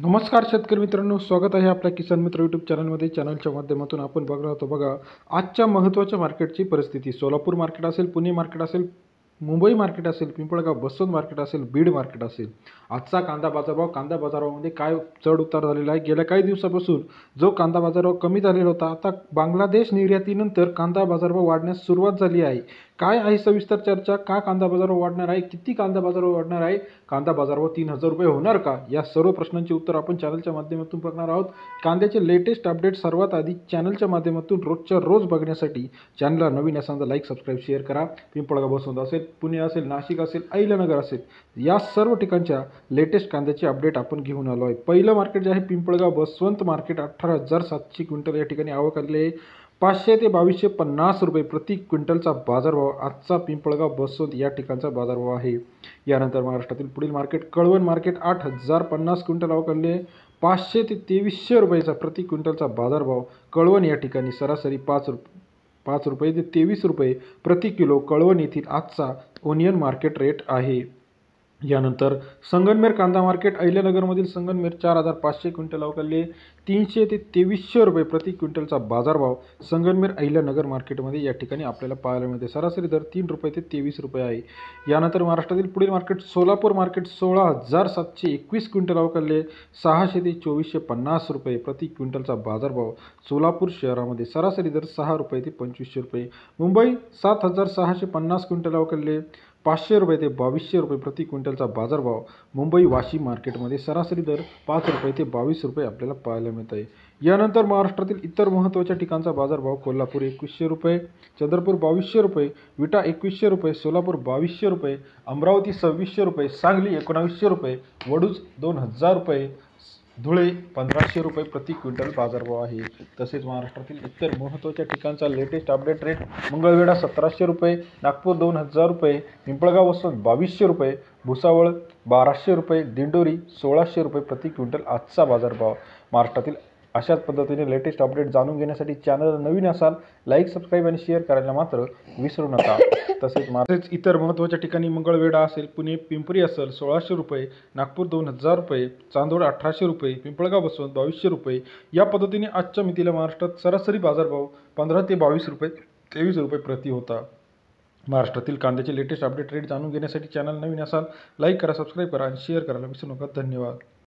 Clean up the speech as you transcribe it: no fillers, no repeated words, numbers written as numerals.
नमस्कार शेतकरी मित्रांनो, स्वागत आहे आपल्या किसान मित्र यूट्यूब चॅनलमध्ये. चॅनलच्या माध्यमातून आपण बघणार होतो बघा आजच्या महत्त्वाच्या मार्केटची परिस्थिती. सोलापूर मार्केट असेल, पुणे मार्केट असेल, मुंबई मार्केट असेल, पिंपळगाव बसवंत मार्केट असेल, बीड मार्केट असेल. आजचा कांदा बाजारभाव, कांदा बाजारामध्ये काय चढ उतार झालेला आहे. गेल्या काही दिवसापासून जो कांदा बाजारभाव कमी झालेला होता, आता बांगलादेश निर्यातीनंतर कांदा बाजारभाव वाढण्यास सुरुवात झाली आहे. काय आहे सविस्तर चर्चा? का कांदा बाजारभाव वाढणार आहे, किती कांदा बाजारभाव वाढणार आहे, कांदा बाजारभाव 3,000 रुपये होणार का, या सर्व प्रश्नांची उत्तर आपण चॅनलच्या माध्यमातून बघणार आहोत. कांद्याचे लेटेस्ट अपडेट सर्वात आधी चॅनलच्या माध्यमातून रोजच्या रोज बघण्यासाठी चॅनलला नवीन असाल तर लाईक, सबस्क्राईब, शेअर करा. पिंपळगाव बसवंत असेल, पुणे असेल, नाशिक असेल, अहिल्यानगर असेल, या सर्व ठिकाणच्या लेटेस्ट कांद्याचे अपडेट आपण घेऊन आलो आहे. पहिलं मार्केट जे आहे पिंपळगाव बसवंत मार्केट, 18,700 क्विंटल या ठिकाणी आवक आलेली आहे. 500 ते 2250 रुपये प्रति क्विंटलचा बाजारभाव आजचा पिंपळगाव बसवंत या ठिकाणचा बाजारभाव आहे. यानंतर महाराष्ट्रातील पुढील मार्केट कळवण मार्केट, 8,050 क्विंटल आवक आलेली आहे. 500 ते 2300 रुपयाचा प्रति क्विंटलचा बाजारभाव कळवण या ठिकाणी, सरासरी 5 रुपये ते 23 रुपये प्रति किलो कळवण येथील आजचा ओनियन मार्केट रेट आहे. यानंतर संगमनेर कांदा मार्केट, अहिल्यानगरमधील संगमनेर, 4,500 क्विंटल आवक आलेली आहे. 300 ते 2300 रुपये प्रति क्विंटलचा बाजारभाव संगमनेर अहिल्यानगर मार्केटमध्ये या ठिकाणी आपल्याला पाहायला मिळते. सरासरी दर 3 रुपये ते 23 रुपये आहे. यानंतर महाराष्ट्रातील पुढील मार्केट सोलापूर मार्केट, 16,721 क्विंटल आवक आलेली आहे. 600 ते 2450 रुपये प्रति क्विंटलचा बाजारभाव सोलापूर शहरामध्ये, सरासरी दर 6 रुपये ते 2500 रुपये. मुंबई 7,650 क्विंटल आवक आलेली आहे. 500 रुपये ते 2200 रुपये प्रति क्विंटलचा बाजारभाव मुंबई वाशिम मार्केटमध्ये, सरासरी दर 5 रुपये ते 22 रुपये आपल्याला पाहायला मिळत आहे. यानंतर महाराष्ट्रातील इतर महत्त्वाच्या ठिकाणचा बाजारभाव कोल्हापूर 2100 रुपये, चंद्रपूर 2200 रुपये, विटा 2100 रुपये, सोलापूर 2200 रुपये, अमरावती 2600 रुपये, सांगली 1900 रुपये, वडूज 2000 रुपये, धुळे 1500 रुपये प्रति क्विंटल बाजारभाव आहे. तसेच महाराष्ट्रातील इतर महत्त्वाच्या ठिकाणचा लेटेस्ट अपडेट रेट मंगळवेढा 1700 रुपये, नागपूर 2000 रुपये, पिंपळगाव बसवंत 2200 रुपये, भुसावळ 1200 रुपये, दिंडोरी 1600 रुपये प्रति क्विंटल आजचा बाजारभाव. महाराष्ट्रातील अशाच पद्धतीने लेटेस्ट अपडेट जाणून घेण्यासाठी चॅनल नवीन असाल लाईक, सबस्क्राईब आणि शेअर करायला मात्र विसरू नका. तसेच इतर महत्त्वाच्या ठिकाणी मंगळवेढा असेल, पुणे पिंपरी असेल 1600 रुपये, नागपूर 2000 रुपये, चांदोड 1800 रुपये, पिंपळगाव बसवंत 2200 रुपये, या पद्धतीने आजच्या मितीला महाराष्ट्रात सरासरी बाजारभाव 15 ते 22 रुपये 23 रुपये प्रति होता. महाराष्ट्रातील कांद्याचे लेटेस्ट अपडेट रेट जाणून घेण्यासाठी चॅनल नवीन असाल लाईक करा, सबस्क्राईब करा आणि शेअर करायला विसरू नका. धन्यवाद.